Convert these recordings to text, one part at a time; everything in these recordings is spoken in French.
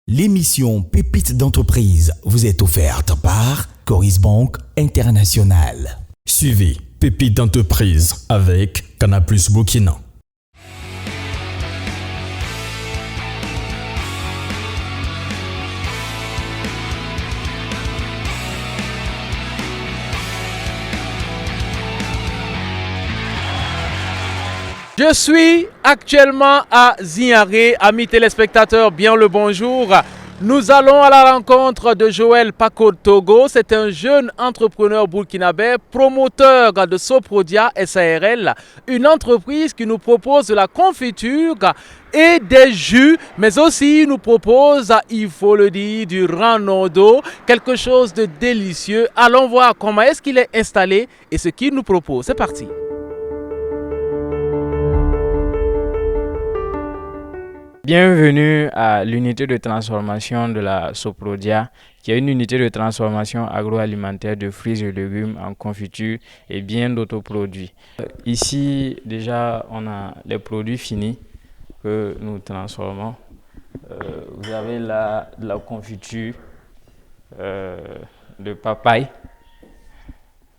L'émission Pépites d'entreprise vous est offerte par Coris Bank International. Suivez Pépites d'entreprise avec Canal+ Burkina. Je suis actuellement à Zignaré. Amis téléspectateurs, bien le bonjour. Nous allons à la rencontre de Joël Paco Togo. C'est un jeune entrepreneur burkinabé, promoteur de Soprodia SARL, une entreprise qui nous propose de la confiture et des jus, mais aussi nous propose, il faut le dire, du ranodo, quelque chose de délicieux. Allons voir comment est-ce qu'il est installé et ce qu'il nous propose. C'est parti. Bienvenue à l'unité de transformation de la Soprodia, qui est une unité de transformation agroalimentaire de fruits et légumes en confiture et bien d'autres produits. Ici, déjà, on a les produits finis que nous transformons. Vous avez là de la confiture de papaye.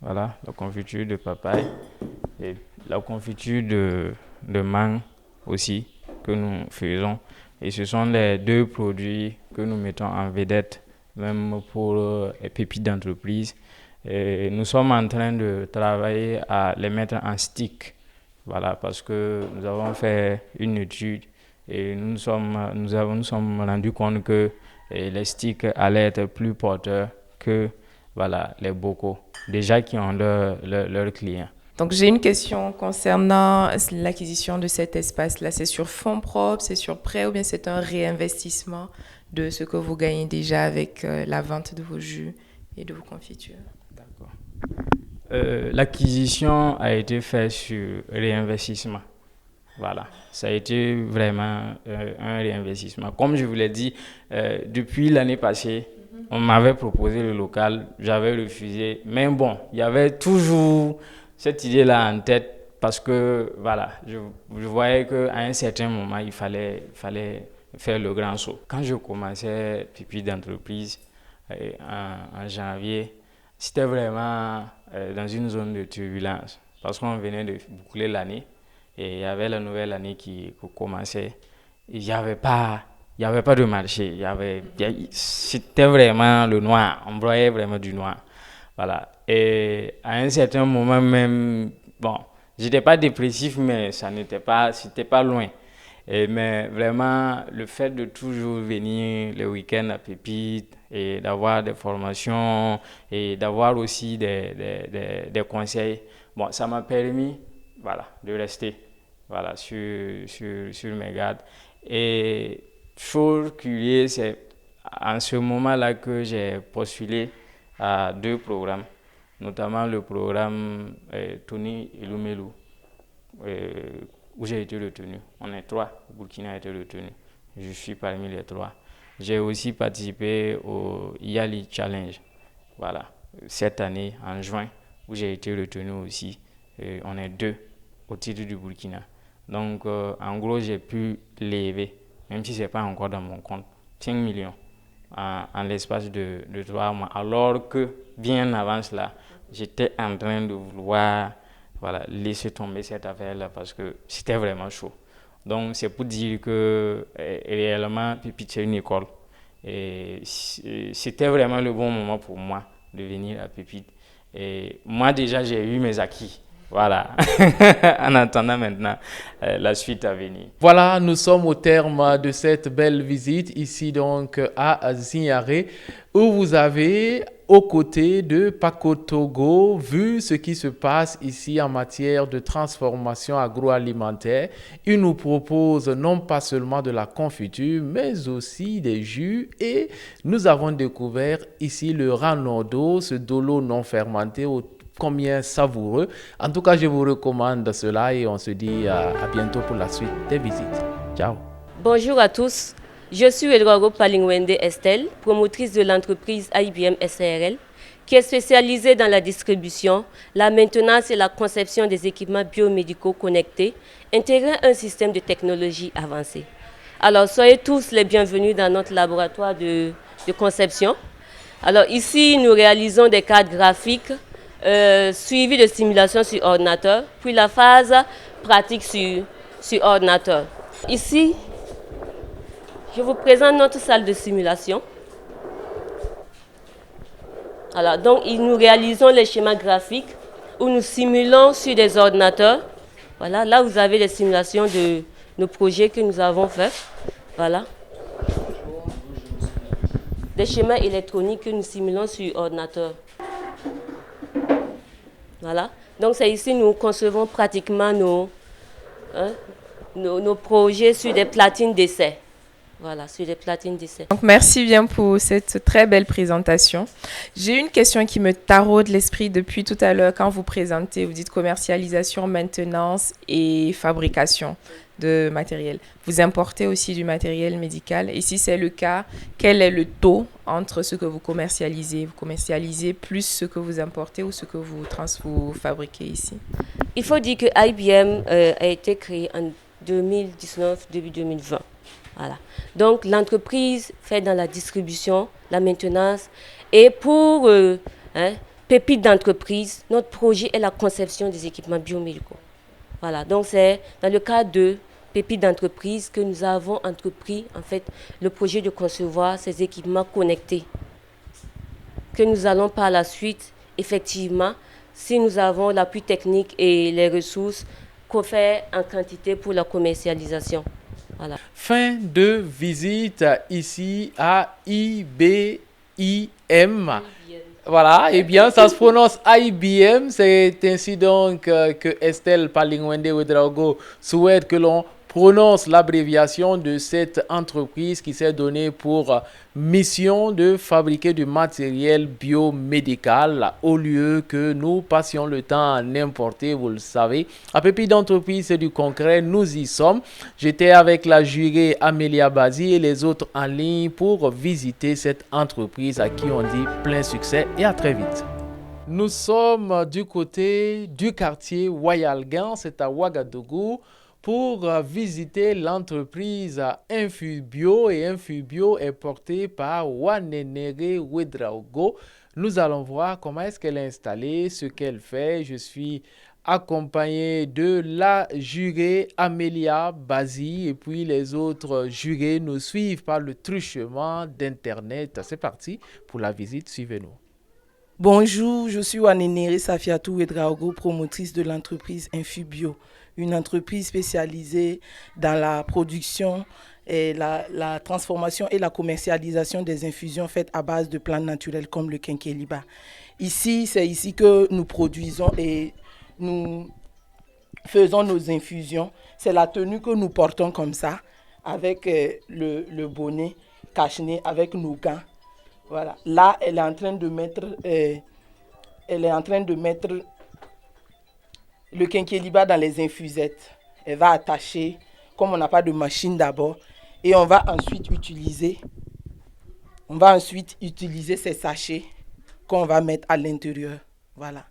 Voilà, la confiture de papaye et la confiture de mangue aussi que nous faisons. Et ce sont les deux produits que nous mettons en vedette, même pour les pépites d'entreprise. Et nous sommes en train de travailler à les mettre en stick. Voilà, parce que nous avons fait une étude et nous nous sommes rendus compte que les sticks allaient être plus porteurs que les bocaux, déjà qui ont leurs clients. Donc j'ai une question concernant l'acquisition de cet espace-là. C'est sur fonds propres, c'est sur prêt ou bien c'est un réinvestissement de ce que vous gagnez déjà avec la vente de vos jus et de vos confitures? D'accord. L'acquisition a été faite sur réinvestissement. Voilà, ça a été vraiment un réinvestissement. Comme je vous l'ai dit, depuis l'année passée, on m'avait proposé le local, j'avais refusé. Mais bon, il y avait toujours cette idée-là en tête parce que je voyais qu'à un certain moment, il fallait faire le grand saut. Quand je commençais Pépites d'entreprise en janvier, c'était vraiment dans une zone de turbulence parce qu'on venait de boucler l'année et il y avait la nouvelle année qui commençait. Il n'y avait pas de marché, c'était vraiment le noir, on broyait vraiment du noir. Voilà. Et à un certain moment même, j'étais pas dépressif, mais c'était pas loin. Mais vraiment, le fait de toujours venir le week-end à Pépites et d'avoir des formations et d'avoir aussi des conseils, ça m'a permis, de rester, sur mes gardes. Et chose curieuse, c'est en ce moment-là que j'ai postulé à 2 programmes, notamment le programme Tony Ilumelu, où j'ai été retenu. On est 3, Burkina a été retenu. Je suis parmi les 3. J'ai aussi participé au Yali Challenge, cette année en juin, où j'ai été retenu aussi. On est 2 au titre du Burkina. Donc, en gros, j'ai pu lever, même si ce n'est pas encore dans mon compte, 5 millions. En l'espace de 3 mois, alors que bien avant cela, j'étais en train de vouloir laisser tomber cette affaire-là parce que c'était vraiment chaud. Donc c'est pour dire que réellement, Pépites c'est une école. Et c'était vraiment le bon moment pour moi de venir à Pépites. Et moi déjà, j'ai eu mes acquis. Voilà, en attendant maintenant la suite à venir. Voilà, nous sommes au terme de cette belle visite ici donc à Zignaré, où vous avez aux côtés de Paco Togo vu ce qui se passe ici en matière de transformation agroalimentaire. Il nous propose non pas seulement de la confiture, mais aussi des jus et nous avons découvert ici le ranodo, ce dolo non fermenté combien savoureux. En tout cas, je vous recommande cela et on se dit à bientôt pour la suite des visites. Ciao. Bonjour à tous. Je suis Eduardo Palingwende Estelle, promotrice de l'entreprise IBM SARL, qui est spécialisée dans la distribution, la maintenance et la conception des équipements biomédicaux connectés, intégrant un système de technologie avancée. Alors, soyez tous les bienvenus dans notre laboratoire de conception. Alors, ici, nous réalisons des cartes graphiques suivies de simulation sur ordinateur, puis la phase pratique sur ordinateur. Ici, je vous présente notre salle de simulation. Alors, donc, nous réalisons les schémas graphiques où nous simulons sur des ordinateurs. Voilà, là, vous avez les simulations de nos projets que nous avons faits. Voilà. Des schémas électroniques que nous simulons sur ordinateur. Voilà. Donc, c'est ici que nous concevons pratiquement nos projets sur des platines d'essai. Voilà, sur des platines d'essai. Donc, merci bien pour cette très belle présentation. J'ai une question qui me taraude l'esprit depuis tout à l'heure quand vous présentez, vous dites commercialisation, maintenance et fabrication de matériel. Vous importez aussi du matériel médical. Et si c'est le cas, quel est le taux entre ce que vous commercialisez? Vous commercialisez plus ce que vous importez ou ce que vous fabriquez ici? Il faut dire que IBM a été créé en 2019, début 2020. Voilà. Donc, l'entreprise fait dans la distribution, la maintenance. Et pour Pépite d'entreprise, notre projet est la conception des équipements biomédicaux. Voilà. Donc, c'est dans le cadre de Pépite d'entreprise que nous avons entrepris, en fait, le projet de concevoir ces équipements connectés. Que nous allons par la suite, effectivement, si nous avons l'appui technique et les ressources, qu'on fait en quantité pour la commercialisation. Voilà. Fin de visite ici à IBIM. Voilà, eh bien, ça se prononce IBM. C'est ainsi donc que Estelle Palingwende Ouedraogo souhaite que l'on prononce l'abréviation de cette entreprise qui s'est donnée pour mission de fabriquer du matériel biomédical au lieu que nous passions le temps à n'importer, vous le savez. À Pépite d'entreprise, c'est du concret, nous y sommes. J'étais avec la jurée Amélia Bazi et les autres en ligne pour visiter cette entreprise à qui on dit plein succès et à très vite. Nous sommes du côté du quartier Wayalgan, c'est à Ouagadougou, pour visiter l'entreprise Infubio, et Infubio est portée par Wanenere Ouedraogo. Nous allons voir comment est-ce qu'elle est installée, ce qu'elle fait. Je suis accompagné de la jurée Amélia Bazi et puis les autres jurés nous suivent par le truchement d'Internet. C'est parti pour la visite, suivez-nous. Bonjour, je suis Wanenere Safiatou Ouedraogo, promotrice de l'entreprise Infubio, une entreprise spécialisée dans la production et la transformation et la commercialisation des infusions faites à base de plantes naturelles comme le quinqueliba. Ici, c'est ici que nous produisons et nous faisons nos infusions. C'est la tenue que nous portons comme ça, avec le bonnet cache-nez, avec nos gants. Voilà. Là, elle est en train de mettre le quinqueliba dans les infusettes. Elle va attacher, comme on n'a pas de machine d'abord, et on va ensuite utiliser ces sachets qu'on va mettre à l'intérieur. Voilà.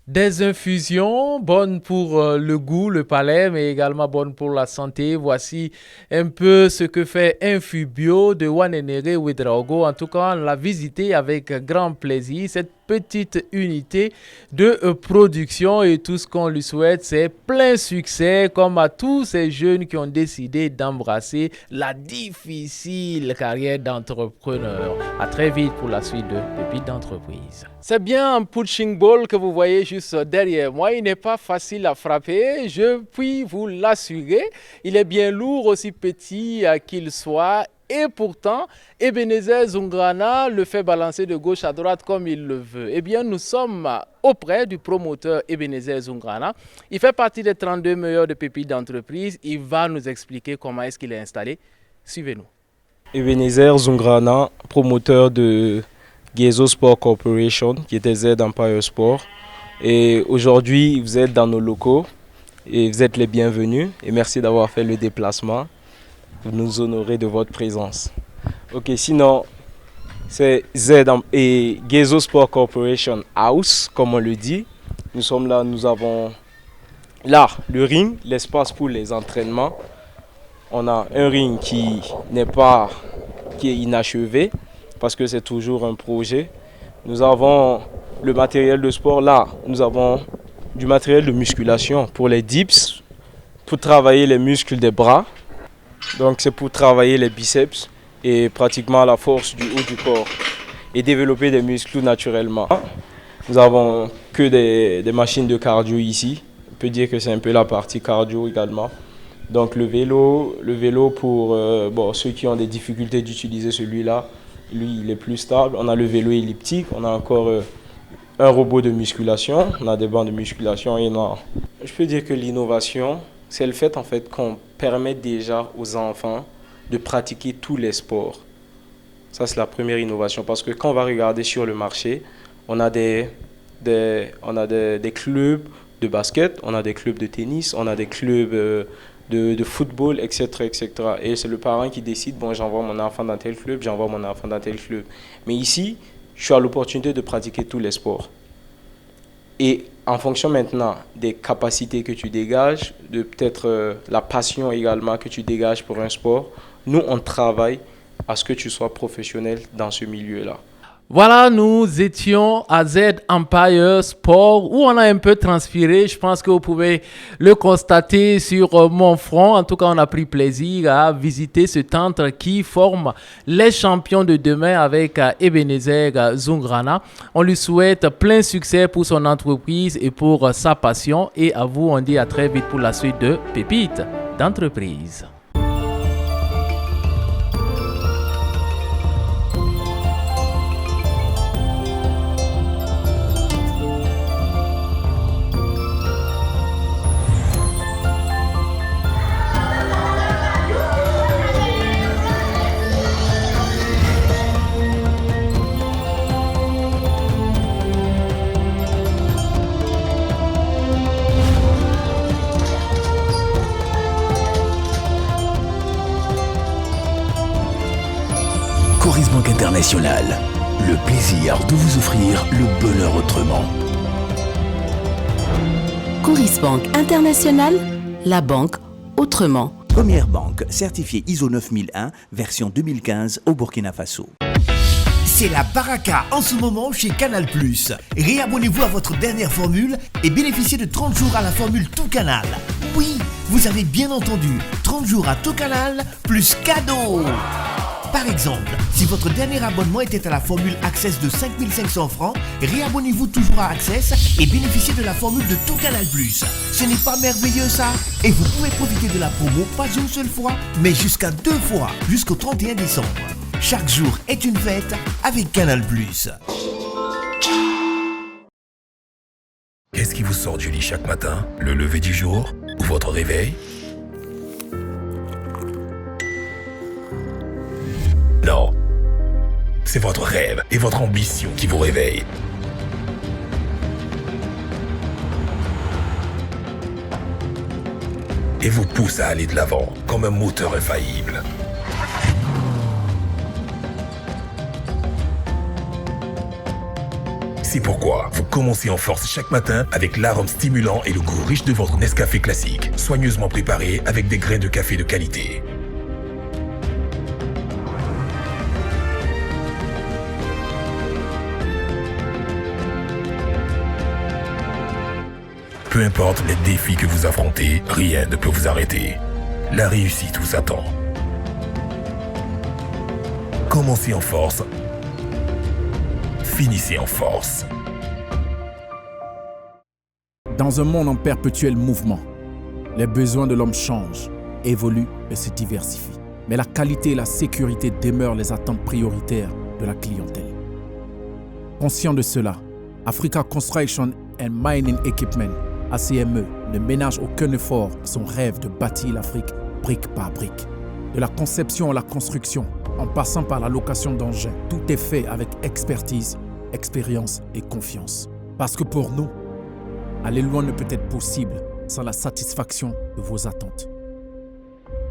Des infusions bonnes pour le goût, le palais, mais également bonnes pour la santé. Voici un peu ce que fait Infubio de Wanenere Ouedraogo. En tout cas, on l'a visité avec grand plaisir. Cette petite unité de production et tout ce qu'on lui souhaite, c'est plein succès comme à tous ces jeunes qui ont décidé d'embrasser la difficile carrière d'entrepreneur. À très vite pour la suite de Pépite d'entreprise. C'est bien un punching ball que vous voyez juste derrière moi. Il n'est pas facile à frapper, je puis vous l'assurer. Il est bien lourd, aussi petit qu'il soit. Et pourtant, Ebenezer Zungrana le fait balancer de gauche à droite comme il le veut. Eh bien, nous sommes auprès du promoteur Ebenezer Zungrana. Il fait partie des 32 meilleurs de Pépite d'entreprise. Il va nous expliquer comment est-ce qu'il est installé. Suivez-nous. Ebenezer Zungrana, promoteur de Gezo Sport Corporation, qui était Z Empire Sport. Et aujourd'hui, vous êtes dans nos locaux et vous êtes les bienvenus. Et merci d'avoir fait le déplacement. Vous nous honorez de votre présence. Ok, sinon, c'est Z et Gezo Sport Corporation House, comme on le dit. Nous sommes là, nous avons là le ring, l'espace pour les entraînements. on a un ring qui est inachevé parce que c'est toujours un projet. Nous avons le matériel de sport. Là, nous avons du matériel de musculation pour les dips, pour travailler les muscles des bras. Donc c'est pour travailler les biceps et pratiquement la force du haut du corps et développer des muscles naturellement. Nous avons que des machines de cardio ici. On peut dire que c'est un peu la partie cardio également. Donc le vélo pour ceux qui ont des difficultés d'utiliser celui-là, lui il est plus stable. On a le vélo elliptique, on a encore un robot de musculation, on a des bancs de musculation et je peux dire que l'innovation, c'est le fait en fait qu'on permet déjà aux enfants de pratiquer tous les sports. Ça c'est la première innovation parce que quand on va regarder sur le marché, on a des clubs de basket, on a des clubs de tennis, on a des clubs de football, etc., etc. Et c'est le parent qui décide, bon, j'envoie mon enfant dans tel club, j'envoie mon enfant dans tel club. Mais ici, tu as l'opportunité de pratiquer tous les sports. Et en fonction maintenant des capacités que tu dégages, de peut-être la passion également que tu dégages pour un sport, nous, on travaille à ce que tu sois professionnel dans ce milieu-là. Voilà, nous étions à Z Empire Sport où on a un peu transpiré. Je pense que vous pouvez le constater sur mon front. En tout cas, on a pris plaisir à visiter ce centre qui forme les champions de demain avec Ebenezer Zungrana. On lui souhaite plein succès pour son entreprise et pour sa passion. Et à vous, on dit à très vite pour la suite de Pépites d'entreprise. Coris Banque International, le plaisir de vous offrir le bonheur autrement. Coris Banque International, la banque autrement. Première banque certifiée ISO 9001, version 2015 au Burkina Faso. C'est la baraka en ce moment chez Canal+. Réabonnez-vous à votre dernière formule et bénéficiez de 30 jours à la formule Tout Canal. Oui, vous avez bien entendu, 30 jours à Tout Canal plus cadeau. Par exemple, si votre dernier abonnement était à la formule Access de 5500 francs, réabonnez-vous toujours à Access et bénéficiez de la formule de Tout Canal+. Ce n'est pas merveilleux ça? Et vous pouvez profiter de la promo pas une seule fois, mais jusqu'à 2 fois, jusqu'au 31 décembre. Chaque jour est une fête avec Canal+. Qu'est-ce qui vous sort du lit chaque matin? Le lever du jour ou votre réveil? Non, c'est votre rêve et votre ambition qui vous réveillent. Et vous pousse à aller de l'avant comme un moteur infaillible. C'est pourquoi vous commencez en force chaque matin avec l'arôme stimulant et le goût riche de votre Nescafé classique, soigneusement préparé avec des grains de café de qualité. Peu importe les défis que vous affrontez, rien ne peut vous arrêter. La réussite vous attend. Commencez en force. Finissez en force. Dans un monde en perpétuel mouvement, les besoins de l'homme changent, évoluent et se diversifient. Mais la qualité et la sécurité demeurent les attentes prioritaires de la clientèle. Conscient de cela, Africa Construction and Mining Equipment, ACME, ne ménage aucun effort à son rêve de bâtir l'Afrique brique par brique. De la conception à la construction, en passant par la location d'engins, tout est fait avec expertise, expérience et confiance. Parce que pour nous, aller loin ne peut être possible sans la satisfaction de vos attentes.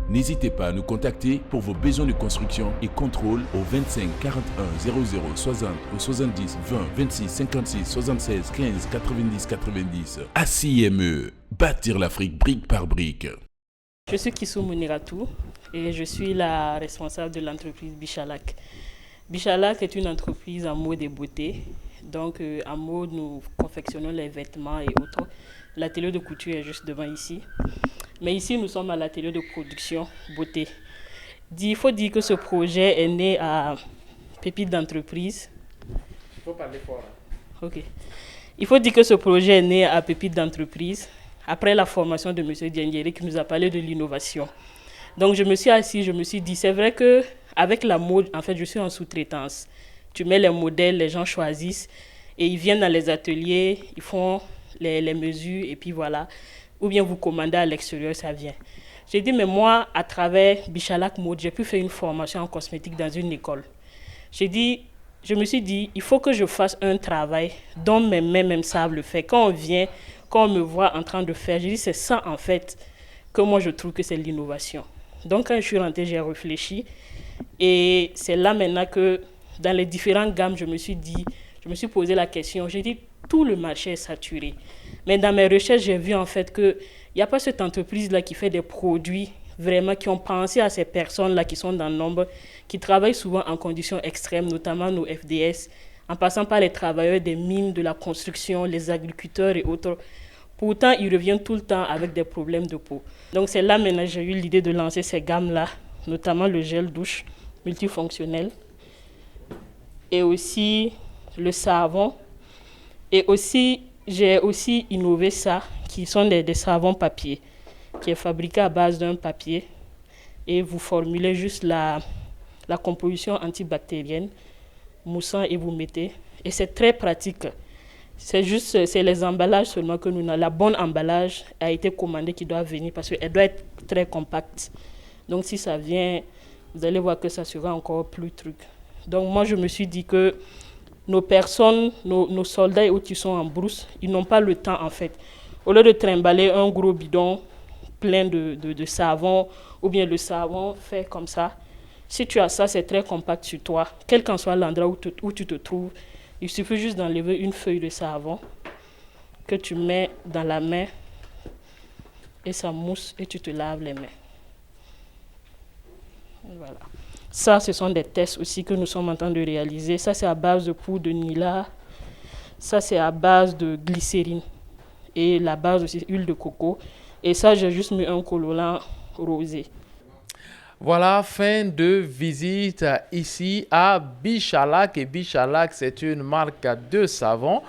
N'hésitez pas à nous contacter pour vos besoins de construction et contrôle au 25 41 00 60 ou 70 20 26 56 76 15 90 90. ACME, bâtir l'Afrique brique par brique. Je suis Kissou Mouniratou et je suis la responsable de l'entreprise Bichalak. Bichalak est une entreprise en mode et beauté. Donc en mode, nous confectionnons les vêtements et autres. L'atelier de couture est juste devant ici. Mais ici, nous sommes à l'atelier de production beauté. Il faut dire que ce projet est né à Pépite d'entreprise. Il faut parler fort. Ok. Il faut dire que ce projet est né à Pépite d'entreprise après la formation de M. Diengeri qui nous a parlé de l'innovation. Donc je me suis assis, je me suis dit, c'est vrai qu'avec la mode, en fait, je suis en sous-traitance. Tu mets les modèles, les gens choisissent et ils viennent dans les ateliers, ils font les mesures et puis voilà. Ou bien vous commandez à l'extérieur, ça vient. J'ai dit, mais moi, à travers Bichalak Mode, j'ai pu faire une formation en cosmétique dans une école. Je me suis dit, il faut que je fasse un travail dont mes mains même savent le faire. Quand on vient, quand on me voit en train de faire, j'ai dit, c'est ça en fait que moi je trouve que c'est l'innovation. Donc quand je suis rentrée, j'ai réfléchi et c'est là maintenant que dans les différentes gammes, je me suis posé la question, j'ai dit, tout le marché est saturé. Mais dans mes recherches, j'ai vu en fait qu'il n'y a pas cette entreprise-là qui fait des produits vraiment qui ont pensé à ces personnes-là qui sont dans le nombre, qui travaillent souvent en conditions extrêmes, notamment nos FDS, en passant par les travailleurs des mines, de la construction, les agriculteurs et autres. Pourtant, ils reviennent tout le temps avec des problèmes de peau. Donc c'est là maintenant que j'ai eu l'idée de lancer ces gammes-là, notamment le gel douche multifonctionnel et aussi le savon. Et aussi, j'ai aussi innové ça, qui sont des savons papier, qui est fabriqué à base d'un papier. Et vous formulez juste la composition antibactérienne, moussant et vous mettez. Et c'est très pratique. C'est les emballages seulement que nous avons. La bonne emballage a été commandée qui doit venir parce qu'elle doit être très compacte. Donc si ça vient, vous allez voir que ça sera encore plus truc. Donc moi je me suis dit que nos personnes, nos soldats et autres qui sont en brousse, ils n'ont pas le temps en fait. Au lieu de trimballer un gros bidon plein de savon, ou bien le savon fait comme ça, si tu as ça, c'est très compact sur toi. Quel qu'en soit l'endroit où tu te trouves, il suffit juste d'enlever une feuille de savon que tu mets dans la main et ça mousse et tu te laves les mains. Voilà. Ça, ce sont des tests aussi que nous sommes en train de réaliser. Ça, c'est à base de poudre de Nila. Ça, c'est à base de glycérine. Et la base aussi, huile de coco. Et ça, j'ai juste mis un colorant rosé. Voilà, fin de visite ici à Bichalak. Et Bichalak, c'est une marque de savon,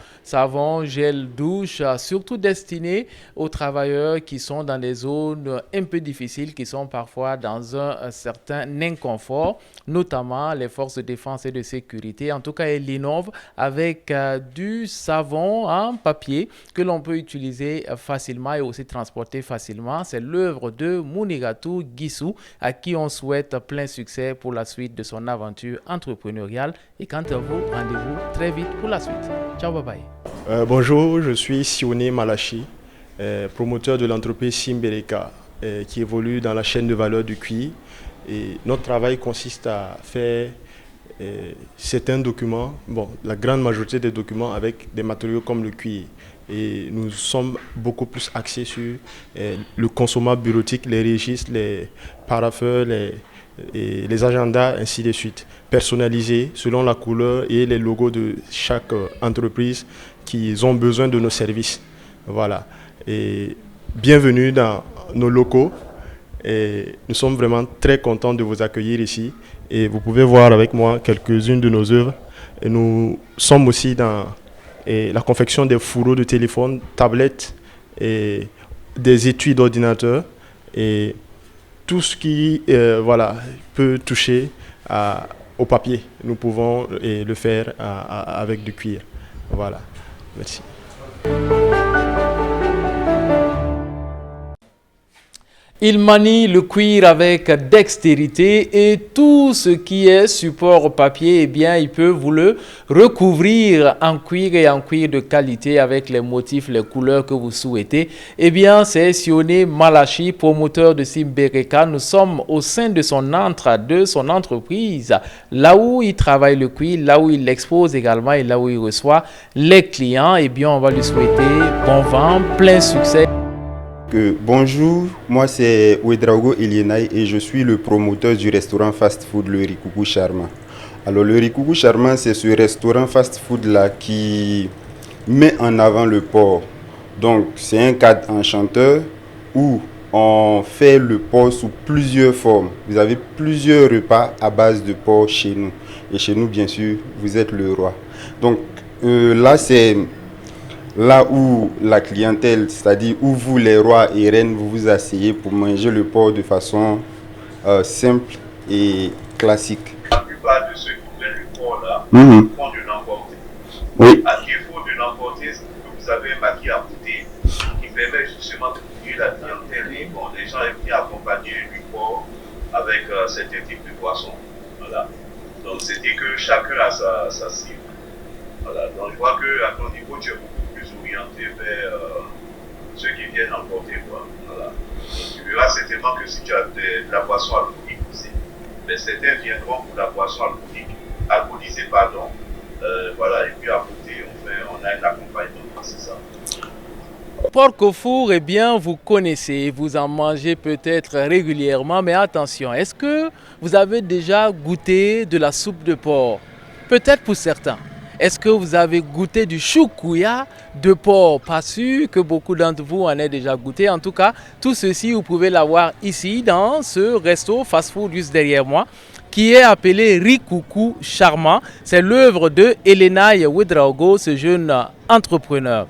gel douche, surtout destiné aux travailleurs qui sont dans des zones un peu difficiles, qui sont parfois dans un certain inconfort, notamment les forces de défense et de sécurité. En tout cas, elle innove avec du savon en papier que l'on peut utiliser facilement et aussi transporter facilement. C'est l'œuvre de Mouniratou Guissou, à qui on souhaite plein succès pour la suite de son aventure entrepreneuriale. Et quant à vous, rendez-vous très vite pour la suite. Ciao, bye bye. Bonjour, je suis Sioné Malachi, promoteur de l'entreprise Simbereka, qui évolue dans la chaîne de valeur du cuir. Et notre travail consiste à faire certains documents, la grande majorité des documents avec des matériaux comme le cuir. Et nous sommes beaucoup plus axés sur le consommable bureautique, les registres, les parapheurs, les agendas, ainsi de suite, personnalisés selon la couleur et les logos de chaque entreprise qui ont besoin de nos services. Voilà. Et bienvenue dans nos locaux. Et nous sommes vraiment très contents de vous accueillir ici. Et vous pouvez voir avec moi quelques-unes de nos œuvres. Et nous sommes aussi dans la confection des fourreaux de téléphone, tablettes, et des étuis d'ordinateur et tout ce qui peut toucher au papier. Nous pouvons le faire avec du cuir. Voilà. Merci. Il manie le cuir avec dextérité et tout ce qui est support papier, eh bien, il peut vous le recouvrir en cuir et en cuir de qualité avec les motifs, les couleurs que vous souhaitez. Eh bien, c'est Sioné Malachi, promoteur de Simbereka. Nous sommes au sein de son entreprise, là où il travaille le cuir, là où il l'expose également et là où il reçoit les clients. Eh bien, on va lui souhaiter bon vent, plein succès. Bonjour, moi c'est Ouedraogo Elienay et je suis le promoteur du restaurant fast-food Le Rikoukou Charma. Alors le Rikoukou Charma, c'est ce restaurant fast-food là qui met en avant le porc. Donc c'est un cadre enchanteur où on fait le porc sous plusieurs formes. Vous avez plusieurs repas à base de porc chez nous. Et chez nous, bien sûr, vous êtes le roi. Donc là, c'est là où la clientèle, c'est-à-dire où vous, les rois et reines, vous vous asseyez pour manger le porc de façon simple et classique. La plupart de ceux qui prennent le porc là font de l'emporter. Oui. À défaut de l'emporter, vous avez un maquis à côté qui permet justement de couper la clientèle. Et bon, les gens aiment bien accompagner du porc avec certains types de poissons. Voilà. Donc c'était que chacun a sa cible. Voilà. Donc je vois qu'à ton niveau, tu es beaucoup plus orienté vers ceux qui viennent emporter. Voilà. Donc, tu verras certainement que si tu as de la boisson alcoolique aussi, mais certains viendront pour la boisson alcoolisée, voilà, et puis à côté, on a un accompagnement, c'est ça. Porc au four, eh bien, vous connaissez, vous en mangez peut-être régulièrement, mais attention, est-ce que vous avez déjà goûté de la soupe de porc? Peut-être pour certains. Est-ce que vous avez goûté du choukouya de porc? Pas sûr que beaucoup d'entre vous en aient déjà goûté. En tout cas, tout ceci, vous pouvez l'avoir ici dans ce resto fast-food juste derrière moi, qui est appelé Rikoukou Charma. C'est l'œuvre de Elienay Ouedraogo, ce jeune entrepreneur.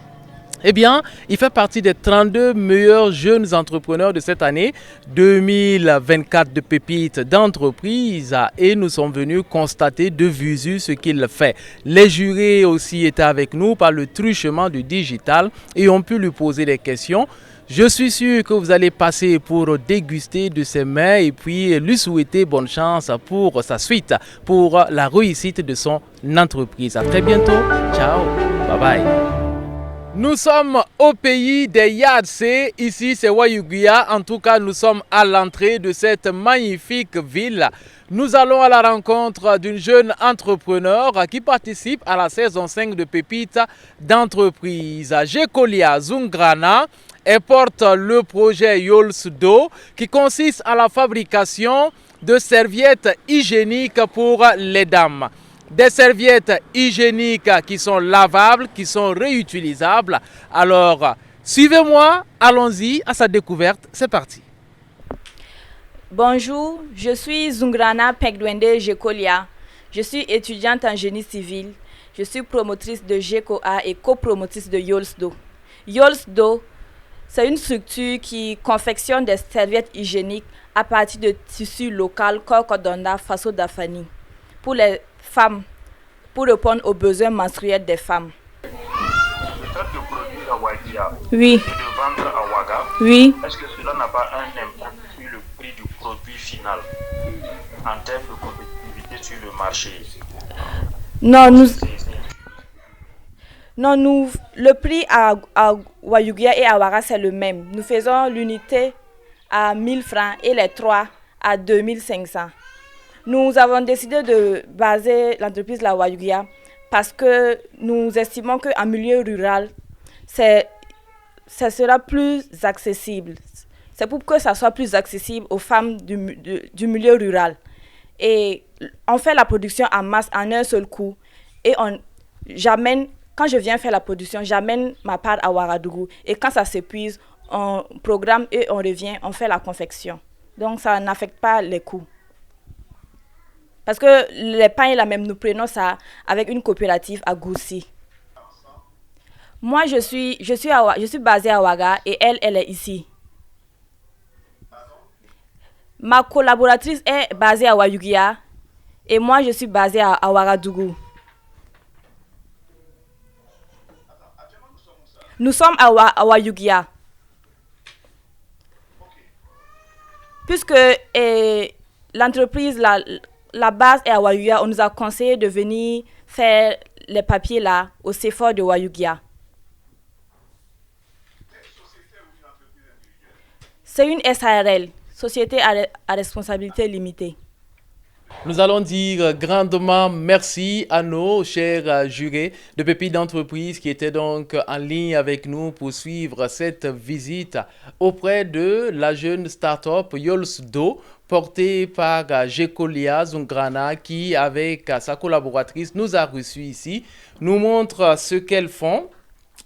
Eh bien, il fait partie des 32 meilleurs jeunes entrepreneurs de cette année 2024 de pépites d'entreprise et nous sommes venus constater de visu ce qu'il fait. Les jurés aussi étaient avec nous par le truchement du digital et ont pu lui poser des questions. Je suis sûr que vous allez passer pour déguster de ses mets et puis lui souhaiter bonne chance pour sa suite, pour la réussite de son entreprise. À très bientôt. Ciao. Bye bye. Nous sommes au pays des Yadse, ici c'est Wayuguya, en tout cas nous sommes à l'entrée de cette magnifique ville. Nous allons à la rencontre d'une jeune entrepreneur qui participe à la saison 5 de pépites d'entreprise. Jekolia Zungrana, elle porte le projet Yolsdo qui consiste à la fabrication de serviettes hygiéniques pour les dames. Des serviettes hygiéniques qui sont lavables, qui sont réutilisables. Alors, suivez-moi, allons-y à sa découverte. C'est parti. Bonjour, je suis Zungrana Pegdwende Jekolia. Je suis étudiante en génie civil. Je suis promotrice de GECOA et copromotrice de Yolsdo. Yolsdo, c'est une structure qui confectionne des serviettes hygiéniques à partir de tissus locaux Kokodonda Faso Dafani pour les femmes, pour répondre aux besoins menstruels des femmes. Le fait de produire à Wadia Oui. et de vendre à Ouaga, Oui. est-ce que cela n'a pas un impact sur le prix du produit final en termes de compétitivité sur le marché? Non, le prix à Wayugia et à Ouaga c'est le même. Nous faisons l'unité à 1000 francs et les 3 à 2500. Nous avons décidé de baser l'entreprise La Wayugia parce que nous estimons qu'en milieu rural, ça sera plus accessible. C'est pour que ça soit plus accessible aux femmes du milieu rural. Et on fait la production en masse en un seul coup. Et quand je viens faire la production, j'amène ma part à Ouagadougou. Et quand ça s'épuise, on programme et on revient, on fait la confection. Donc ça n'affecte pas les coûts. Parce que les pains et la même, nous prenons ça avec une coopérative à Goussi. Moi, je suis basée à Ouaga et elle est ici. Ma collaboratrice est basée à Wayugia et moi, je suis basée à Ouagadougou. Nous sommes à Wayugia. Puisque l'entreprise, la base est à Wayugia, on nous a conseillé de venir faire les papiers là, au CFOR de Wayugia. C'est une SARL, Société à responsabilité limitée. Nous allons dire grandement merci à nos chers jurés de Pépites d'entreprise qui étaient donc en ligne avec nous pour suivre cette visite auprès de la jeune start-up Yolsdo, portée par Gekolia Zungrana qui, avec sa collaboratrice, nous a reçus ici, nous montre ce qu'elles font.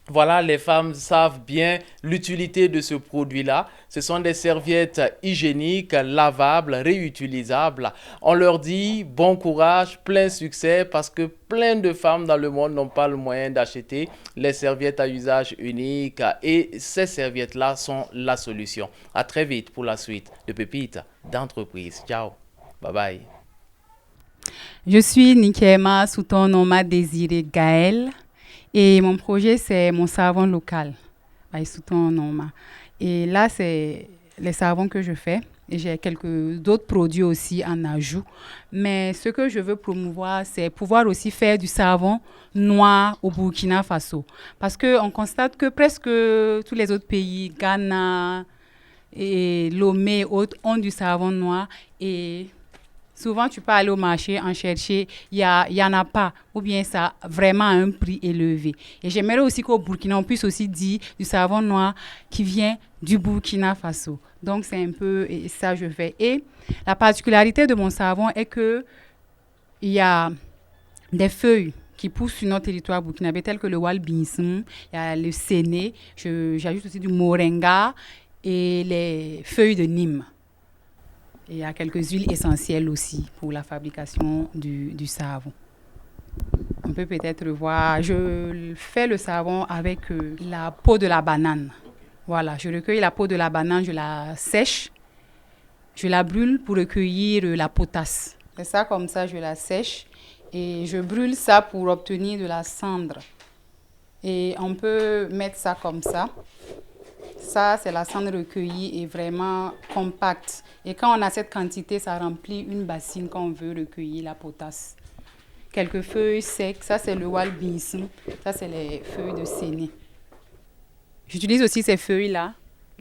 Voilà, les femmes savent bien l'utilité de ce produit-là. Ce sont des serviettes hygiéniques, lavables, réutilisables. On leur dit bon courage, plein succès parce que plein de femmes dans le monde n'ont pas le moyen d'acheter les serviettes à usage unique et ces serviettes-là sont la solution. À très vite pour la suite de Pépites d'entreprise. Ciao, bye bye. Je suis Nikema sous ton nom Désiré Gaël. Et mon projet, c'est mon savon local, sous ton nom. Et là, c'est les savons que je fais. Et j'ai quelques d'autres produits aussi en ajout. Mais ce que je veux promouvoir, c'est pouvoir aussi faire du savon noir au Burkina Faso. Parce qu'on constate que presque tous les autres pays, Ghana et Lomé et autres, ont du savon noir. Et souvent, tu peux aller au marché en chercher, il y en a pas, ou bien ça a vraiment un prix élevé. Et j'aimerais aussi qu'au Burkina, on puisse aussi dire du savon noir qui vient du Burkina Faso. Donc, c'est un peu ça que je fais. Et la particularité de mon savon est qu'il y a des feuilles qui poussent sur notre territoire burkinabé, telles que le walbinsum, il y a le séné, j'ajoute aussi du moringa et les feuilles de Nîmes. Et il y a quelques huiles essentielles aussi pour la fabrication du savon. On peut peut-être voir, je fais le savon avec la peau de la banane. Voilà, je recueille la peau de la banane, je la sèche, je la brûle pour recueillir la potasse. C'est ça, comme ça, je la sèche et je brûle ça pour obtenir de la cendre. Et on peut mettre ça comme ça. Ça, c'est la cendre recueillie et vraiment compacte. Et quand on a cette quantité, ça remplit une bassine quand on veut recueillir la potasse. Quelques feuilles secs, ça c'est le walbinsum, ça c'est les feuilles de séné. J'utilise aussi ces feuilles-là,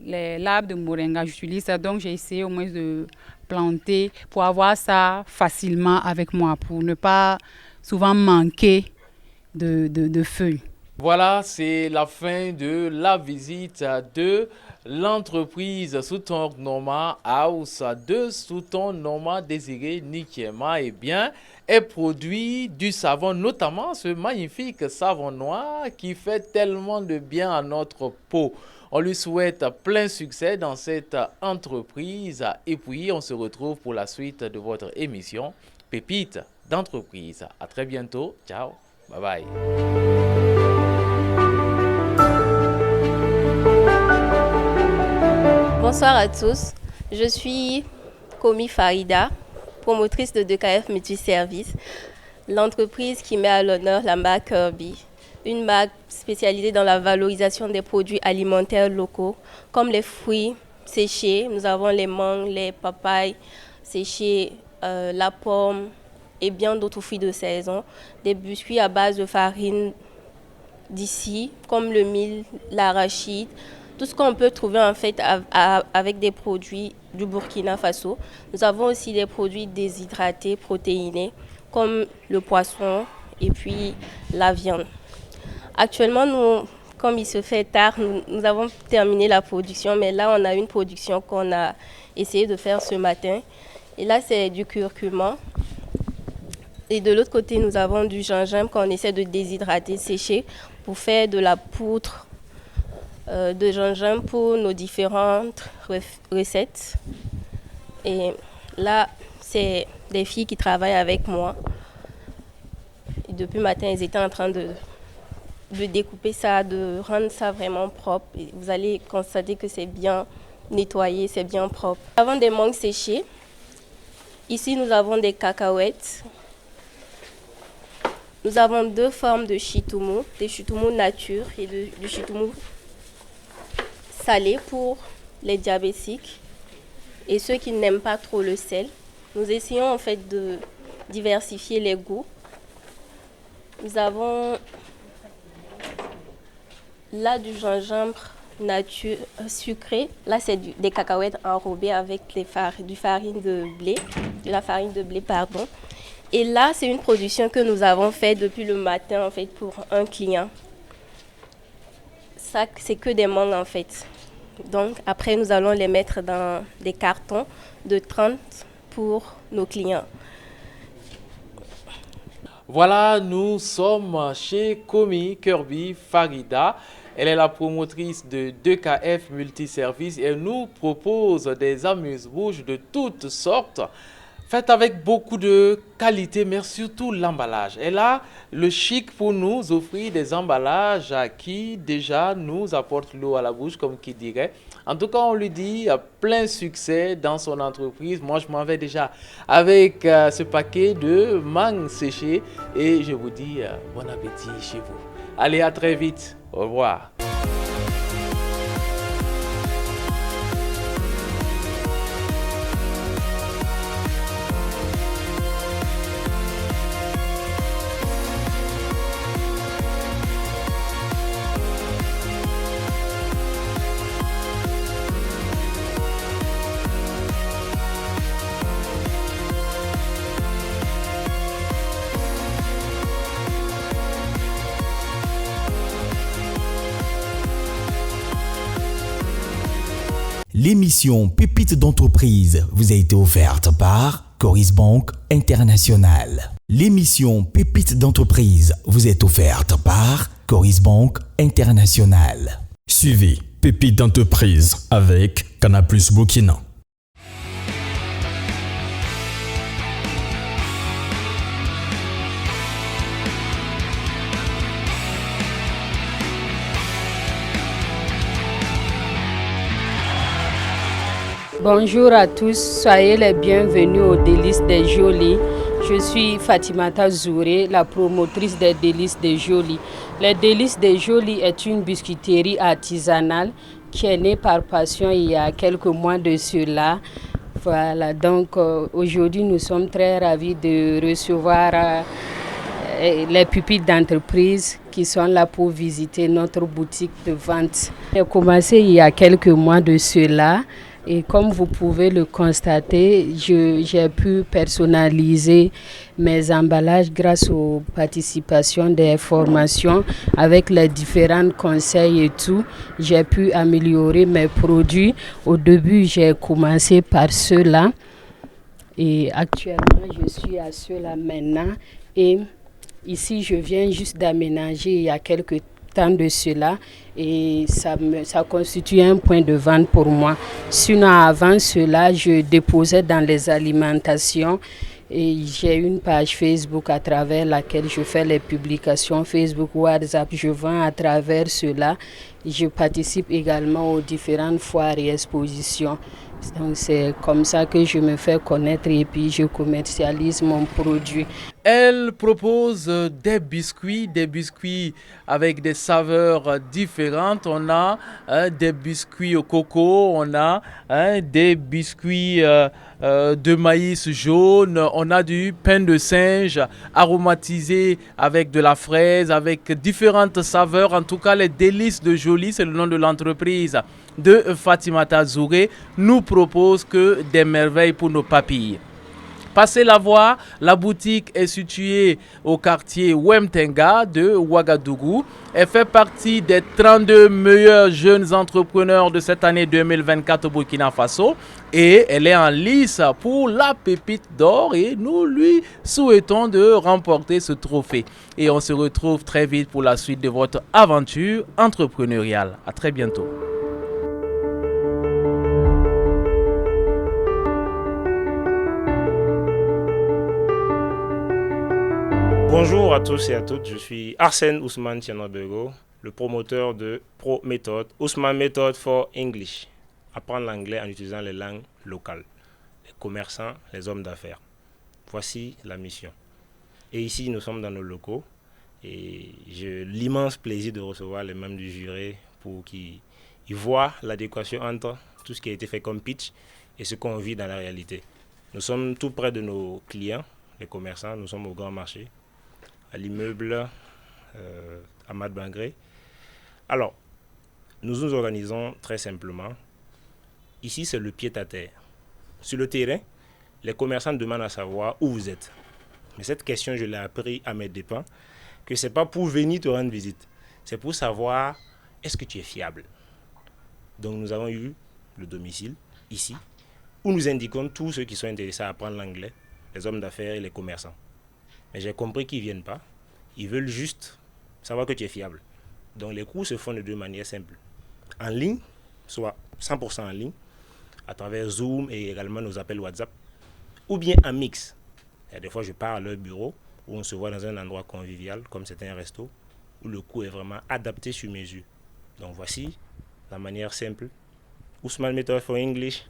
l'arbre de moringa, j'utilise ça. Donc j'ai essayé au moins de planter pour avoir ça facilement avec moi, pour ne pas souvent manquer de feuilles. Voilà, c'est la fin de la visite de l'entreprise sous ton nom House de sous ton nom Désiré Nikema. Eh bien, elle produit du savon, notamment ce magnifique savon noir qui fait tellement de bien à notre peau. On lui souhaite plein succès dans cette entreprise et puis on se retrouve pour la suite de votre émission Pépites d'entreprise. À très bientôt. Ciao. Bye bye. Bonsoir à tous, je suis Komi Farida, promotrice de 2KF Multiservice, l'entreprise qui met à l'honneur la marque Kirby, une marque spécialisée dans la valorisation des produits alimentaires locaux, comme les fruits séchés, nous avons les mangues, les papayes séchées, la pomme et bien d'autres fruits de saison, des biscuits à base de farine d'ici, comme le mil, l'arachide, tout ce qu'on peut trouver en fait avec des produits du Burkina Faso. Nous avons aussi des produits déshydratés, protéinés, comme le poisson et puis la viande. Actuellement, comme il se fait tard, nous avons terminé la production, mais là, on a une production qu'on a essayé de faire ce matin. Et là, c'est du curcuma. Et de l'autre côté, nous avons du gingembre qu'on essaie de déshydrater, sécher, pour faire de la poudre de gingembre pour nos différentes recettes. Et là, c'est des filles qui travaillent avec moi. Et depuis le matin, elles étaient en train de découper ça, de rendre ça vraiment propre. Et vous allez constater que c'est bien nettoyé, c'est bien propre. Nous avons des mangues séchées. Ici, nous avons des cacahuètes. Nous avons deux formes de chitoumou, des chitoumou nature et du chitoumou salé pour les diabétiques et ceux qui n'aiment pas trop le sel. Nous essayons en fait de diversifier les goûts. Nous avons là du gingembre sucré. Là, c'est des cacahuètes enrobées avec du farine de blé. de la farine de blé, pardon. Et là, c'est une production que nous avons faite depuis le matin, en fait, pour un client. Ça, c'est que des mangues, en fait. Donc, après, nous allons les mettre dans des cartons de 30 pour nos clients. Voilà, nous sommes chez Komi Kirby Farida. Elle est la promotrice de 2KF Multiservices et elle nous propose des amuse-bouches de toutes sortes, faites avec beaucoup de qualité, mais surtout l'emballage. Elle a le chic pour nous offrir des emballages qui déjà nous apportent l'eau à la bouche, comme qui dirait. En tout cas, on lui dit plein succès dans son entreprise. Moi, je m'en vais déjà avec ce paquet de mangues séchées et je vous dis bon appétit chez vous. Allez, à très vite. Au revoir. L'émission Pépites d'entreprise vous a été offerte par Coris Bank International. L'émission Pépites d'entreprise vous est offerte par Coris Bank International. Suivez Pépites d'entreprise avec Canal+ Burkina. Bonjour à tous, soyez les bienvenus aux Délices des Jolies. Je suis Fatimata Zouré, la promotrice des Délices des Jolies. Les Délices des Jolies est une biscuiterie artisanale qui est née par passion il y a quelques mois de cela. Voilà, donc aujourd'hui nous sommes très ravis de recevoir les pupitres d'entreprise qui sont là pour visiter notre boutique de vente. J'ai commencé il y a quelques mois de cela. Et comme vous pouvez le constater, j'ai pu personnaliser mes emballages grâce aux participations des formations avec les différents conseils et tout. J'ai pu améliorer mes produits. Au début, j'ai commencé par ceux-là. Et actuellement, je suis à ceux-là maintenant. Et ici, je viens juste d'aménager il y a quelques temps de cela et ça constitue un point de vente pour moi. Sinon avant cela, je déposais dans les alimentations et j'ai une page Facebook à travers laquelle je fais les publications Facebook, WhatsApp, je vends à travers cela. Je participe également aux différentes foires et expositions. Donc c'est comme ça que je me fais connaître et puis je commercialise mon produit. Elle propose des biscuits avec des saveurs différentes. On a des biscuits au coco, on a des biscuits de maïs jaune, on a du pain de singe aromatisé avec de la fraise, avec différentes saveurs. En tout cas, les Délices de Jolie, c'est le nom de l'entreprise de Fatimata Zouré, nous propose que des merveilles pour nos papilles. Passez la voir, la boutique est située au quartier Wemtenga de Ouagadougou. Elle fait partie des 32 meilleurs jeunes entrepreneurs de cette année 2024 au Burkina Faso. Et elle est en lice pour la pépite d'or et nous lui souhaitons de remporter ce trophée. Et on se retrouve très vite pour la suite de votre aventure entrepreneuriale. À très bientôt. Bonjour à tous et à toutes, je suis Arsène Ousmane Tianabego, le promoteur de Pro Method, Ousmane Method for English. Apprendre l'anglais en utilisant les langues locales, les commerçants, les hommes d'affaires. Voici la mission. Et ici, nous sommes dans nos locaux et j'ai l'immense plaisir de recevoir les membres du jury pour qu'ils voient l'adéquation entre tout ce qui a été fait comme pitch et ce qu'on vit dans la réalité. Nous sommes tout près de nos clients, les commerçants, nous sommes au Grand Marché, à l'immeuble Ahmad Bangré. Alors, nous nous organisons très simplement. Ici, c'est le pied-à-terre. Sur le terrain, les commerçants demandent à savoir où vous êtes. Mais cette question, je l'ai appris à mes dépens, que ce n'est pas pour venir te rendre visite. C'est pour savoir, est-ce que tu es fiable? Donc nous avons eu le domicile, ici, où nous indiquons tous ceux qui sont intéressés à apprendre l'anglais, les hommes d'affaires et les commerçants. Mais j'ai compris qu'ils ne viennent pas. Ils veulent juste savoir que tu es fiable. Donc les cours se font de deux manières simples. En ligne, soit 100% en ligne, à travers Zoom et également nos appels WhatsApp, ou bien en mix. Et des fois, je pars à leur bureau, où on se voit dans un endroit convivial, comme c'est un resto, où le cours est vraiment adapté sur mesure. Donc voici la manière simple. Ousmane Method for English,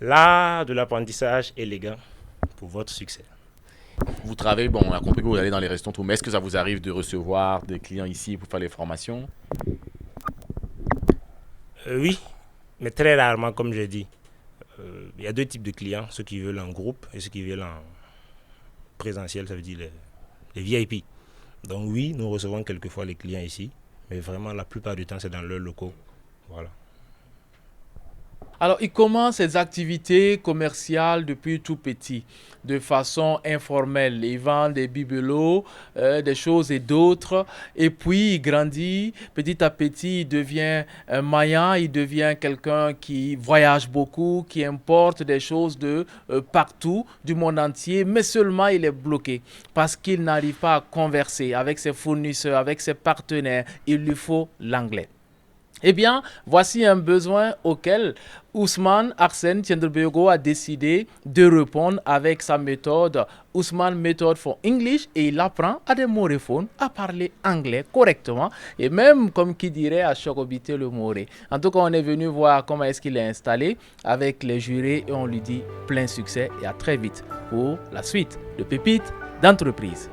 l'art de l'apprentissage élégant pour votre succès. Vous travaillez, bon, on a compris que vous allez dans les restaurants, tout, mais est-ce que ça vous arrive de recevoir des clients ici pour faire les formations? Oui, mais très rarement, comme j'ai dit. Il y a deux types de clients, ceux qui veulent en groupe et ceux qui veulent en présentiel, ça veut dire les VIP. Donc oui, nous recevons quelquefois les clients ici, mais vraiment la plupart du temps, c'est dans leurs locaux. Voilà. Alors, il commence ses activités commerciales depuis tout petit, de façon informelle. Il vend des bibelots, des choses et d'autres. Et puis, il grandit. Petit à petit, il devient un maillant. Il devient quelqu'un qui voyage beaucoup, qui importe des choses de partout, du monde entier. Mais seulement, il est bloqué parce qu'il n'arrive pas à converser avec ses fournisseurs, avec ses partenaires. Il lui faut l'anglais. Eh bien, voici un besoin auquel Ousmane Arsène Tiendrebego a décidé de répondre avec sa méthode Ousmane Method for English, et il apprend à des moréphones à parler anglais correctement et même, comme qui dirait, à chocobiter le moré. En tout cas, on est venu voir comment est-ce qu'il est installé avec les jurés et on lui dit plein succès et à très vite pour la suite de Pépites d'entreprise.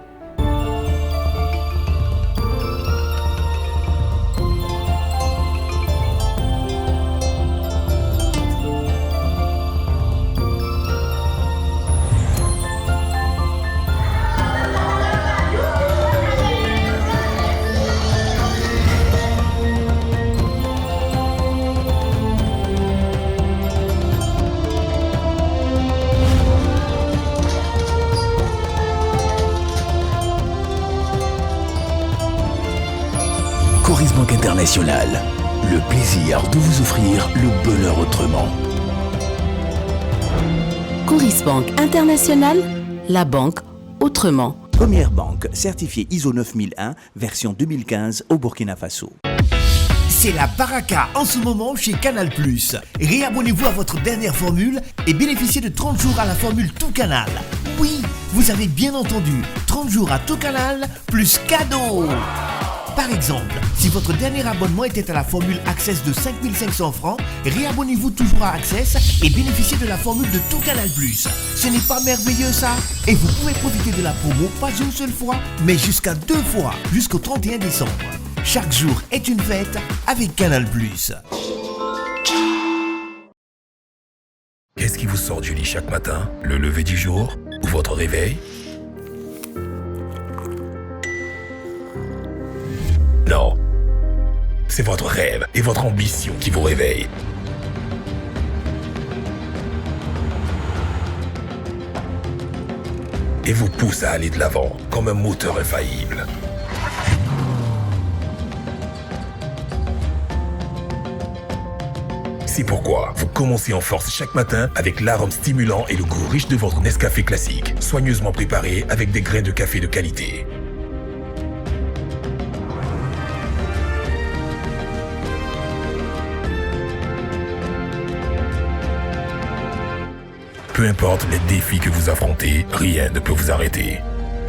Coris Banque International, le plaisir de vous offrir le bonheur autrement. Coris Banque International, la banque autrement. Première banque certifiée ISO 9001, version 2015 au Burkina Faso. C'est la baraka en ce moment chez Canal+. Réabonnez-vous à votre dernière formule et bénéficiez de 30 jours à la formule Tout Canal. Oui, vous avez bien entendu, 30 jours à Tout Canal plus cadeau. Par exemple, si votre dernier abonnement était à la formule Access de 5500 francs, réabonnez-vous toujours à Access et bénéficiez de la formule de Tout Canal+. Ce n'est pas merveilleux ça? Et vous pouvez profiter de la promo pas une seule fois, mais jusqu'à 2 fois, jusqu'au 31 décembre. Chaque jour est une fête avec Canal+. Qu'est-ce qui vous sort du lit chaque matin? Le lever du jour ou votre réveil? Non, c'est votre rêve et votre ambition qui vous réveillent. Et vous pousse à aller de l'avant comme un moteur infaillible. C'est pourquoi vous commencez en force chaque matin avec l'arôme stimulant et le goût riche de votre Nescafé classique, soigneusement préparé avec des grains de café de qualité. Peu importe les défis que vous affrontez, rien ne peut vous arrêter.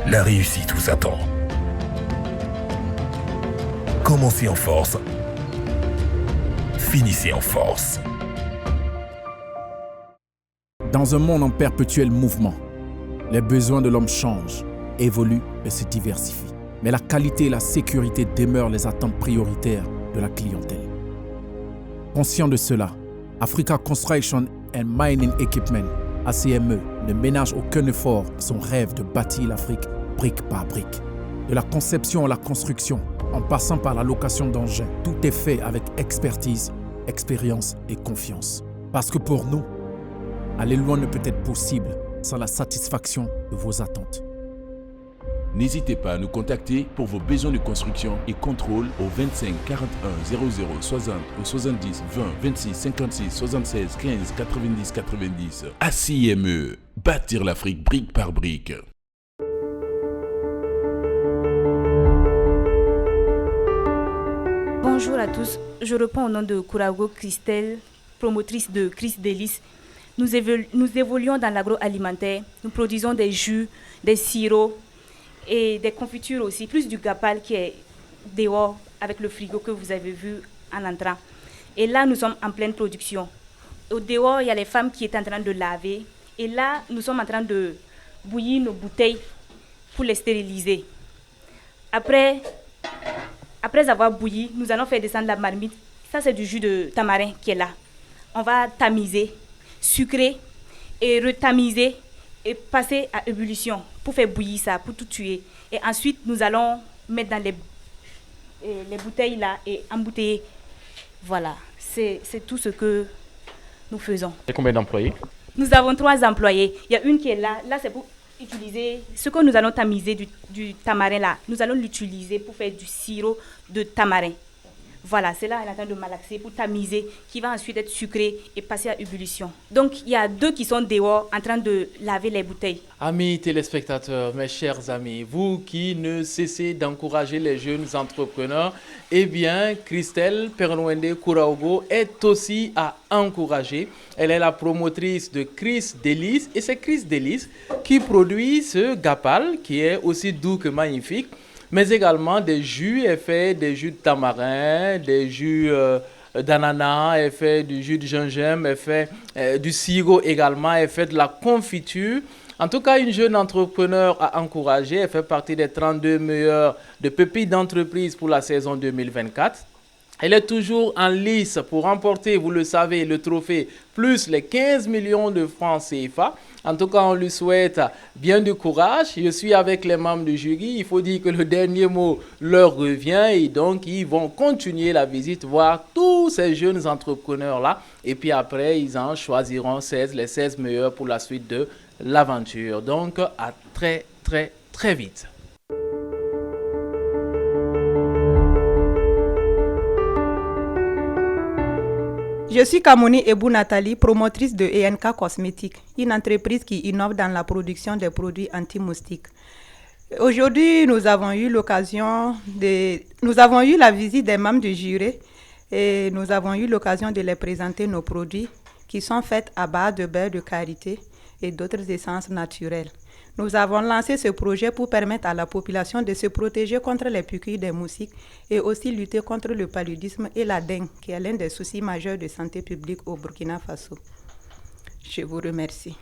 La réussite vous attend. Commencez en force. Finissez en force. Dans un monde en perpétuel mouvement, les besoins de l'homme changent, évoluent et se diversifient. Mais la qualité et la sécurité demeurent les attentes prioritaires de la clientèle. Conscient de cela, Africa Construction and Mining Equipment, ACME, ne ménage aucun effort dans son rêve de bâtir l'Afrique brique par brique. De la conception à la construction, en passant par la location d'engins, tout est fait avec expertise, expérience et confiance. Parce que pour nous, aller loin ne peut être possible sans la satisfaction de vos attentes. N'hésitez pas à nous contacter pour vos besoins de construction et contrôle au 25 41 00 60 ou 70 20 26 56 76 15 90 90. ACIME, bâtir l'Afrique brique par brique. Bonjour à tous, je réponds au nom de Kourago Christelle, promotrice de Chris Délices. Nous évoluons dans l'agroalimentaire, nous produisons des jus, des sirops et des confitures aussi, plus du gapal qui est dehors avec le frigo que vous avez vu en entrant. Et là, nous sommes en pleine production. Au dehors, il y a les femmes qui sont en train de laver. Et là, nous sommes en train de bouillir nos bouteilles pour les stériliser. Après avoir bouilli, nous allons faire descendre la marmite. Ça, c'est du jus de tamarin qui est là. On va tamiser, sucrer et retamiser et passer à ébullition pour faire bouillir ça, pour tout tuer. Et ensuite, nous allons mettre dans les bouteilles là et embouteiller. Voilà, c'est tout ce que nous faisons. Et combien d'employés? Nous avons 3 employés. Il y a une qui est là. Là, c'est pour utiliser ce que nous allons tamiser du tamarin là. Nous allons l'utiliser pour faire du sirop de tamarin. Voilà, c'est là elle est en train de malaxer pour tamiser, qui va ensuite être sucré et passer à ébullition. Donc, il y a 2 qui sont dehors en train de laver les bouteilles. Amis téléspectateurs, mes chers amis, vous qui ne cessez d'encourager les jeunes entrepreneurs, eh bien, Christelle Pernwende Kourago est aussi à encourager. Elle est la promotrice de Chris Délices et c'est Chris Délices qui produit ce gapal qui est aussi doux que magnifique. Mais également des jus, elle fait des jus de tamarin, des jus d'ananas, elle fait du jus de gingembre, elle fait du sirop également, elle fait de la confiture. En tout cas, une jeune entrepreneur à encourager, elle fait partie des 32 meilleurs de pépites d'entreprise pour la saison 2024. Elle est toujours en lice pour remporter, vous le savez, le trophée, plus les 15 millions de francs CFA. En tout cas, on lui souhaite bien du courage. Je suis avec les membres du jury. Il faut dire que le dernier mot leur revient et donc ils vont continuer la visite, voir tous ces jeunes entrepreneurs-là. Et puis après, ils en choisiront 16, les 16 meilleurs pour la suite de l'aventure. Donc, à très, très, très vite. Je suis Kamoni Ebou Nathalie, promotrice de ENK Cosmétiques, une entreprise qui innove dans la production des produits anti-moustiques. Aujourd'hui, nous avons eu la visite des membres du jury et nous avons eu l'occasion de les présenter nos produits qui sont faits à base de beurre de karité et d'autres essences naturelles. Nous avons lancé ce projet pour permettre à la population de se protéger contre les piqûres des moustiques et aussi lutter contre le paludisme et la dengue, qui est l'un des soucis majeurs de santé publique au Burkina Faso. Je vous remercie.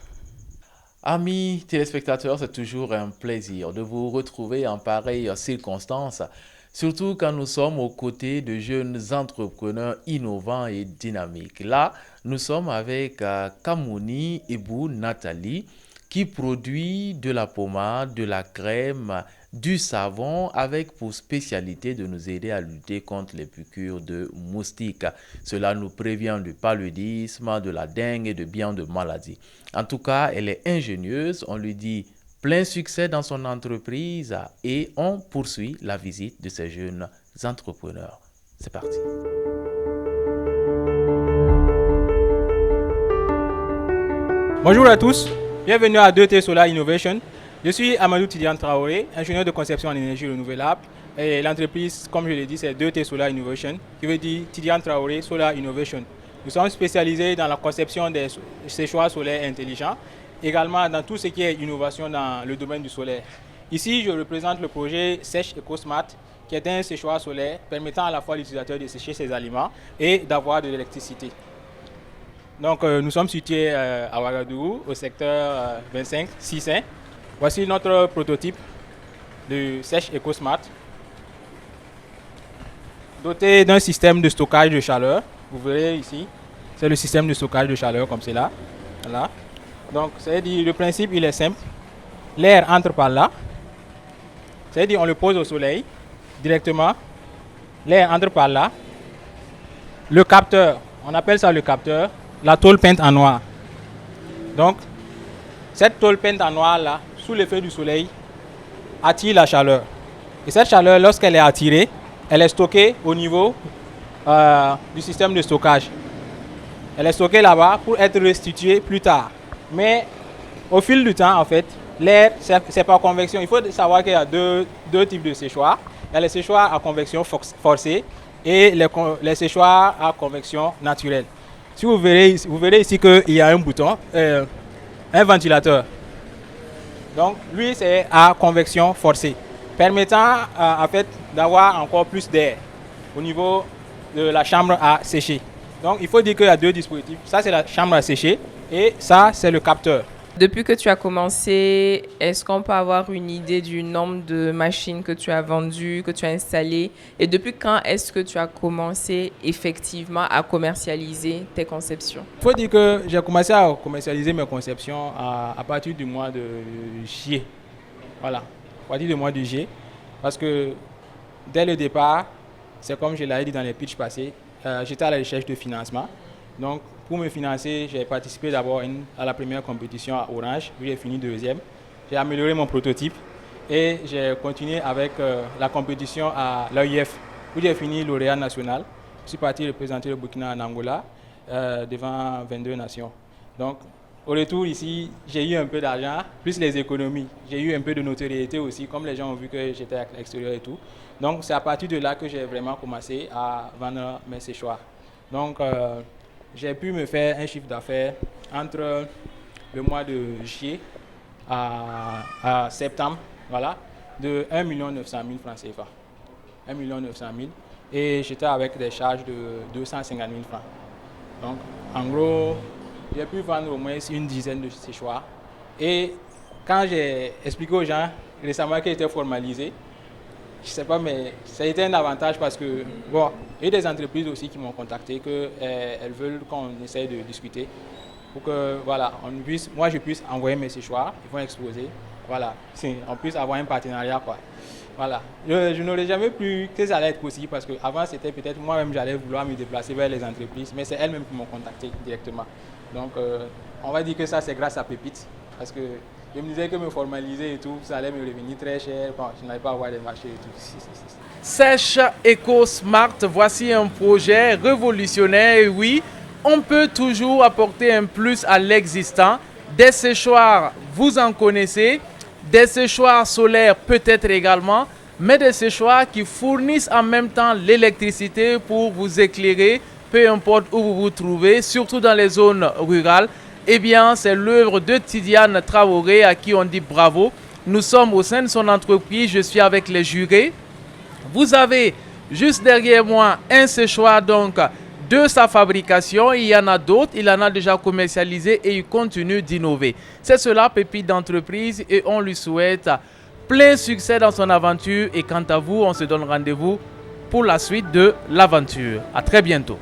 Amis téléspectateurs, c'est toujours un plaisir de vous retrouver en pareille circonstance, surtout quand nous sommes aux côtés de jeunes entrepreneurs innovants et dynamiques. Là, nous sommes avec Kamoni Ebou Nathalie, qui produit de la pommade, de la crème, du savon, avec pour spécialité de nous aider à lutter contre les piqûres de moustiques. Cela nous prévient du paludisme, de la dengue et de bien de maladies. En tout cas, elle est ingénieuse, on lui dit plein succès dans son entreprise et on poursuit la visite de ces jeunes entrepreneurs. C'est parti. Bonjour à tous. Bienvenue à 2T Solar Innovation. Je suis Amadou Tidiane Traoré, ingénieur de conception en énergie renouvelable. Et l'entreprise, comme je l'ai dit, c'est 2T Solar Innovation, qui veut dire Tidiane Traoré Solar Innovation. Nous sommes spécialisés dans la conception des séchoirs solaires intelligents, également dans tout ce qui est innovation dans le domaine du solaire. Ici, je représente le projet Sèche EcoSmart, qui est un séchoir solaire permettant à la fois l'utilisateur de sécher ses aliments et d'avoir de l'électricité. Donc, nous sommes situés à Ouagadougou, au secteur 25, Sissin. Voici notre prototype de Sèche EcoSmart, doté d'un système de stockage de chaleur. Vous verrez ici, c'est le système de stockage de chaleur comme cela. Voilà. Donc, c'est-à-dire, le principe, il est simple. L'air entre par là. C'est-à-dire, on le pose au soleil directement. L'air entre par là. Le capteur, on appelle ça le capteur. La tôle peinte en noir. Donc, Cette tôle peinte en noir là, sous l'effet du soleil, attire la chaleur. Et cette chaleur, lorsqu'elle est attirée, elle est stockée au niveau du système de stockage. Elle est stockée là-bas pour être restituée plus tard. Mais au fil du temps, en fait, l'air, c'est par convection. Il faut savoir qu'il y a deux types de séchoirs. Il y a les séchoirs à convection forcée et les séchoirs à convection naturelle. Si vous verrez ici qu'il y a un bouton, un ventilateur. Donc, lui, c'est à convection forcée, permettant en fait d'avoir encore plus d'air au niveau de la chambre à sécher. Donc, il faut dire qu'il y a deux dispositifs. Ça, c'est la chambre à sécher et ça, c'est le capteur. Depuis que tu as commencé, est-ce qu'on peut avoir une idée du nombre de machines que tu as vendues, que tu as installées? Et depuis quand est-ce que tu as commencé effectivement à commercialiser tes conceptions? Il faut dire que j'ai commencé à commercialiser mes conceptions à partir du mois de juillet. Voilà, à partir du mois de juillet. Parce que dès le départ, c'est comme je l'avais dit dans les pitchs passés, j'étais à la recherche de financement. Donc, pour me financer, j'ai participé d'abord à la première compétition à Orange, où j'ai fini deuxième. J'ai amélioré mon prototype et j'ai continué avec la compétition à l'AIF, où j'ai fini lauréat national. Je suis parti représenter le Burkina en Angola devant 22 nations. Donc, au retour ici, j'ai eu un peu d'argent, plus les économies. J'ai eu un peu de notoriété aussi, comme les gens ont vu que j'étais à l'extérieur et tout. Donc, c'est à partir de là que j'ai vraiment commencé à vendre mes séchoirs. Donc, j'ai pu me faire un chiffre d'affaires entre le mois de juillet à septembre, voilà, de 1 900 000 francs CFA. 1 900 000. Et j'étais avec des charges de 250 000 francs. Donc, en gros, j'ai pu vendre au moins une dizaine de séchoirs. Et quand j'ai expliqué aux gens récemment qu'ils étaient formalisés, je ne sais pas, mais ça a été un avantage parce que, bon, il y a des entreprises aussi qui m'ont contacté, qu'elles veulent qu'on essaye de discuter pour que, voilà, moi je puisse envoyer mes séchoirs, ils vont exposer, voilà, on puisse avoir un partenariat, quoi. Voilà. Je n'aurais jamais pu que ça allait être possible parce qu'avant c'était peut-être moi-même j'allais vouloir me déplacer vers les entreprises, mais c'est elles-mêmes qui m'ont contacté directement. Donc, on va dire que ça c'est grâce à Pépite parce que je me disais que me formaliser et tout, ça allait me revenir très cher. Bon, je n'allais pas avoir des marchés et tout. Sèche Eco Smart, voici un projet révolutionnaire. Et oui, on peut toujours apporter un plus à l'existant. Des séchoirs, vous en connaissez. Des séchoirs solaires peut-être également. Mais des séchoirs qui fournissent en même temps l'électricité pour vous éclairer, peu importe où vous vous trouvez, surtout dans les zones rurales. Eh bien, c'est l'œuvre de Tidiane Traoré à qui on dit bravo. Nous sommes au sein de son entreprise. Je suis avec les jurés. Vous avez juste derrière moi un séchoir donc de sa fabrication. Il y en a d'autres. Il en a déjà commercialisé et il continue d'innover. C'est cela, Pépite d'entreprise, et on lui souhaite plein succès dans son aventure. Et quant à vous, on se donne rendez-vous pour la suite de l'aventure. À très bientôt.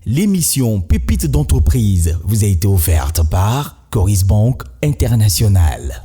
L'émission Pépites d'entreprise vous a été offerte par Coris Bank International.